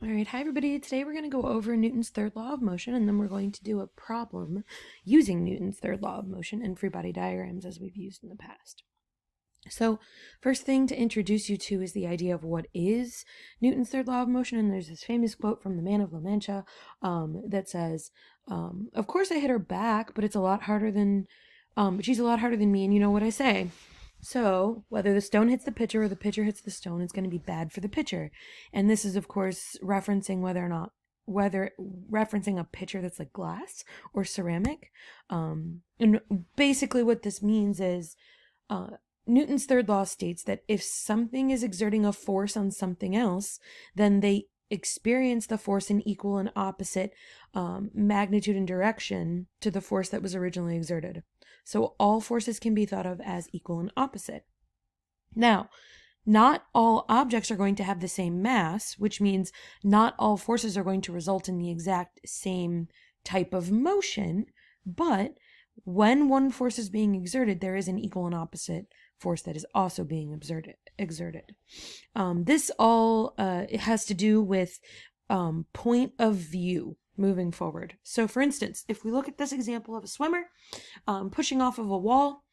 All right, hi everybody. Today we're going to go over Newton's third law of motion, and then we're going to do a problem using Newton's third law of motion and free body diagrams as we've used in the past. So first thing to introduce you to is the idea of what is Newton's third law of motion, and there's this famous quote from the Man of La Mancha that says, of course I hit her back, but it's a lot harder than, but she's a lot harder than me, and you know what I say. So whether the stone hits the pitcher or the pitcher hits the stone, it's going to be bad for the pitcher. And this is, of course, referencing referencing a pitcher that's like glass or ceramic. And basically what this means is Newton's third law states that if something is exerting a force on something else, then they experience the force in equal and opposite magnitude and direction to the force that was originally exerted. So all forces can be thought of as equal and opposite. Now, not all objects are going to have the same mass, which means not all forces are going to result in the exact same type of motion, but when one force is being exerted, there is an equal and opposite force that is also being exerted. This all it has to do with point of view moving forward. So for instance, if we look at this example of a swimmer pushing off of a wall,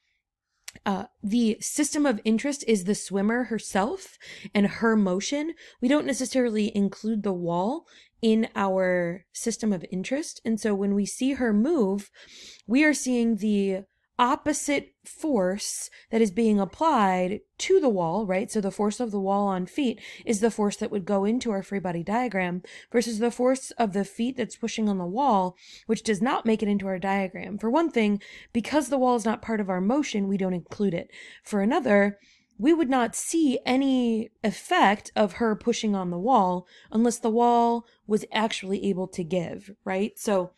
the system of interest is the swimmer herself and her motion. We don't necessarily include the wall in our system of interest. And so when we see her move, we are seeing the opposite force that is being applied to the wall, right? So the force of the wall on feet is the force that would go into our free body diagram versus the force of the feet that's pushing on the wall, which does not make it into our diagram. For one thing, because the wall is not part of our motion, we don't include it. For another, we would not see any effect of her pushing on the wall unless the wall was actually able to give, right? So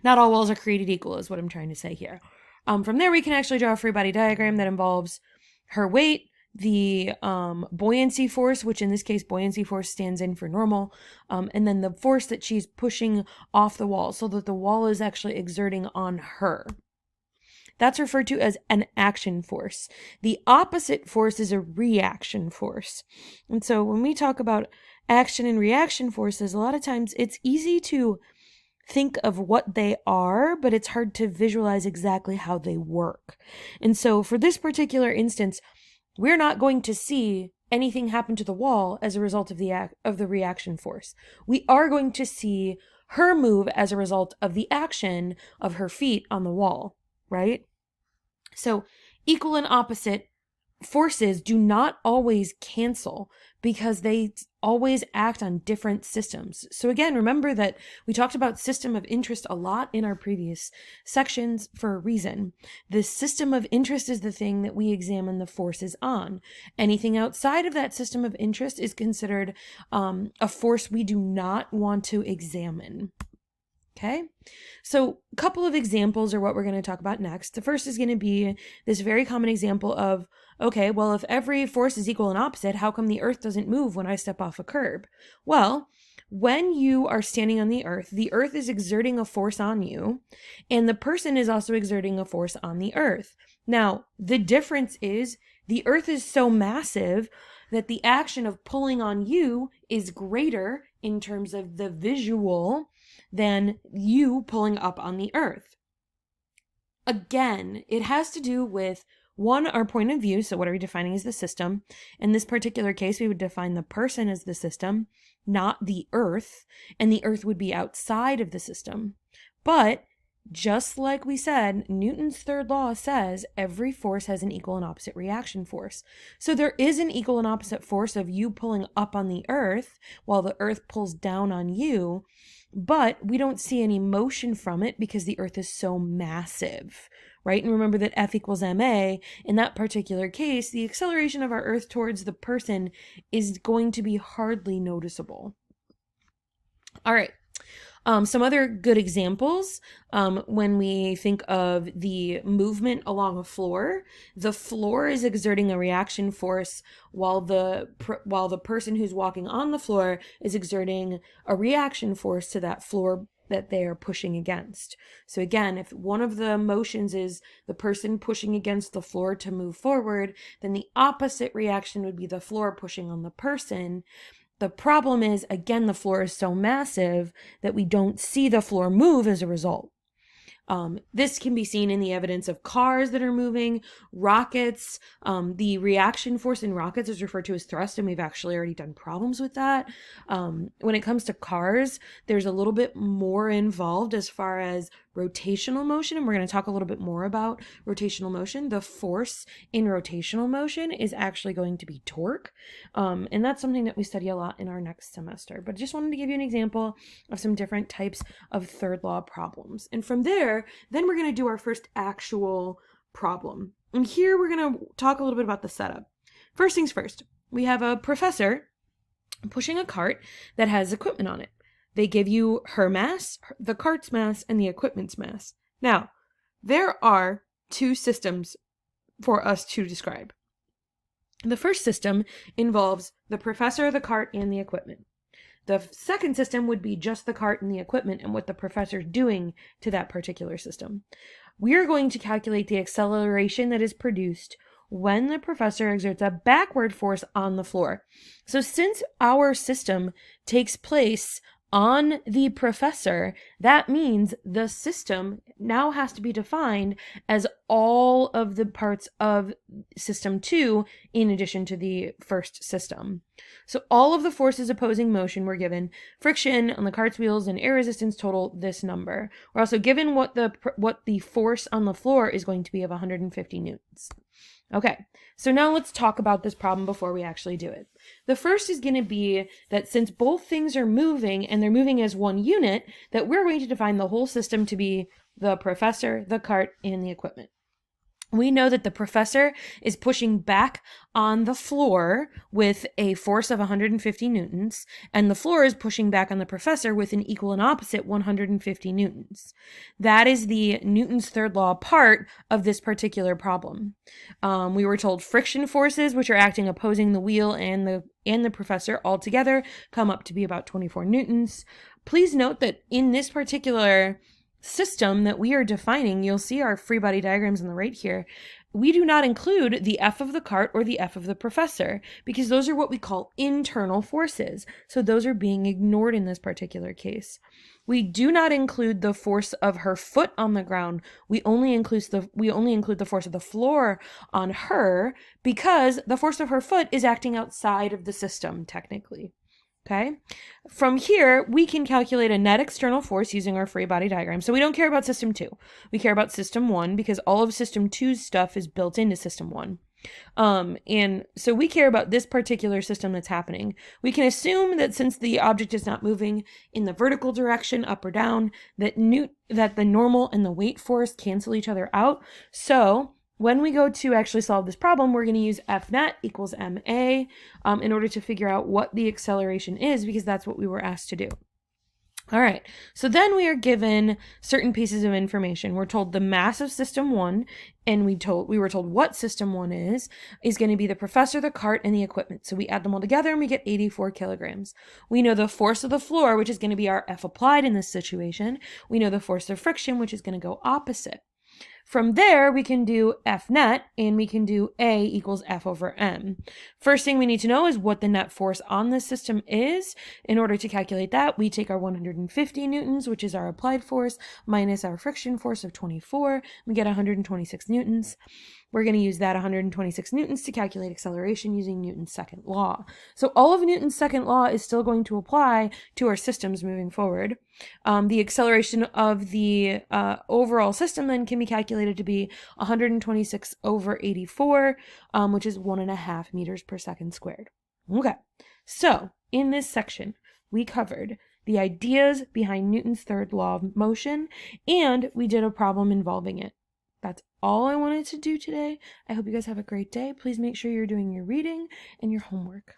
not all walls are created equal is what I'm trying to say here. From there, we can actually draw a free body diagram that involves her weight, the buoyancy force, which in this case, buoyancy force stands in for normal, and then the force that she's pushing off the wall so that the wall is actually exerting on her. That's referred to as an action force. The opposite force is a reaction force. And so when we talk about action and reaction forces, a lot of times it's easy to think of what they are, but it's hard to visualize exactly how they work. And so for this particular instance, we're not going to see anything happen to the wall as a result of the reaction force. We are going to see her move as a result of the action of her feet on the wall, right? So equal and opposite forces do not always cancel because they always act on different systems. So again, remember that we talked about system of interest a lot in our previous sections for a reason. The system of interest is the thing that we examine the forces on. Anything outside of that system of interest is considered a force we do not want to examine. Okay, so a couple of examples are what we're going to talk about next. The first is going to be this very common example of, okay, well, if every force is equal and opposite, how come the earth doesn't move when I step off a curb? Well, when you are standing on the earth is exerting a force on you, and the person is also exerting a force on the earth. Now, the difference is the earth is so massive that the action of pulling on you is greater in terms of the visual than you pulling up on the earth. Again, it has to do with, one, our point of view. So what are we defining as the system? In this particular case, we would define the person as the system, not the earth, and the earth would be outside of the system. But just like we said, Newton's third law says every force has an equal and opposite reaction force. So there is an equal and opposite force of you pulling up on the earth while the earth pulls down on you, but we don't see any motion from it because the earth is so massive, right? And remember that F equals ma. In that particular case, the acceleration of our earth towards the person is going to be hardly noticeable. All right. Some other good examples, when we think of the movement along a floor, the floor is exerting a reaction force while the person who's walking on the floor is exerting a reaction force to that floor that they are pushing against. So again, if one of the motions is the person pushing against the floor to move forward, then the opposite reaction would be the floor pushing on the person. The problem is, again, the floor is so massive that we don't see the floor move as a result. This can be seen in the evidence of cars that are moving, rockets. The reaction force in rockets is referred to as thrust, and we've actually already done problems with that. When it comes to cars, there's a little bit more involved as far as rotational motion, and we're going to talk a little bit more about rotational motion. The force in rotational motion is actually going to be torque, and that's something that we study a lot in our next semester. But I just wanted to give you an example of some different types of third law problems. And from there, then we're going to do our first actual problem. And here we're going to talk a little bit about the setup. First things first, we have a professor pushing a cart that has equipment on it. They give you her mass, the cart's mass, and the equipment's mass. Now, there are two systems for us to describe. The first system involves the professor, the cart, and the equipment. The second system would be just the cart and the equipment and what the professor's doing to that particular system. We are going to calculate the acceleration that is produced when the professor exerts a backward force on the floor. So since our system takes place on the professor, that means the system now has to be defined as all of the parts of system 2 in addition to the first system. So all of the forces opposing motion were given friction on the cart's wheels and air resistance total this number. We're also given what the force on the floor is going to be of 150 newtons. Okay, so now let's talk about this problem before we actually do it. The first is going to be that since both things are moving and they're moving as one unit, that we're going to define the whole system to be the professor, the cart, and the equipment. We know that the professor is pushing back on the floor with a force of 150 newtons, and the floor is pushing back on the professor with an equal and opposite 150 newtons. That is the Newton's third law part of this particular problem. We were told friction forces, which are acting opposing the wheel and the professor altogether, come up to be about 24 newtons. Please note that in this particular system that we are defining, you'll see our free body diagrams on the right here, we do not include the F of the cart or the F of the professor because those are what we call internal forces. So those are being ignored in this particular case. We do not include the force of her foot on the ground. We only include the force of the floor on her because the force of her foot is acting outside of the system technically. Okay, from here, we can calculate a net external force using our free body diagram. So we don't care about system 2. We care about system 1 because all of system 2's stuff is built into system 1. And so we care about this particular system that's happening. We can assume that since the object is not moving in the vertical direction, up or down, that the normal and the weight force cancel each other out. So when we go to actually solve this problem, we're going to use F net equals ma in order to figure out what the acceleration is because that's what we were asked to do. All right, so then we are given certain pieces of information. We're told the mass of system 1, and we were told what system 1 is going to be the professor, the cart, and the equipment. So we add them all together and we get 84 kilograms. We know the force of the floor, which is going to be our F applied in this situation. We know the force of friction, which is going to go opposite. From there, we can do F net, and we can do A equals F over M. First thing we need to know is what the net force on this system is. In order to calculate that, we take our 150 newtons, which is our applied force, minus our friction force of 24. We get 126 newtons. We're going to use that 126 newtons to calculate acceleration using Newton's second law. So all of Newton's second law is still going to apply to our systems moving forward. The acceleration of the overall system then can be calculated to be 126 over 84, which is 1.5 meters per second squared. Okay, so in this section, we covered the ideas behind Newton's third law of motion, and we did a problem involving it. That's all I wanted to do today. I hope you guys have a great day. Please make sure you're doing your reading and your homework.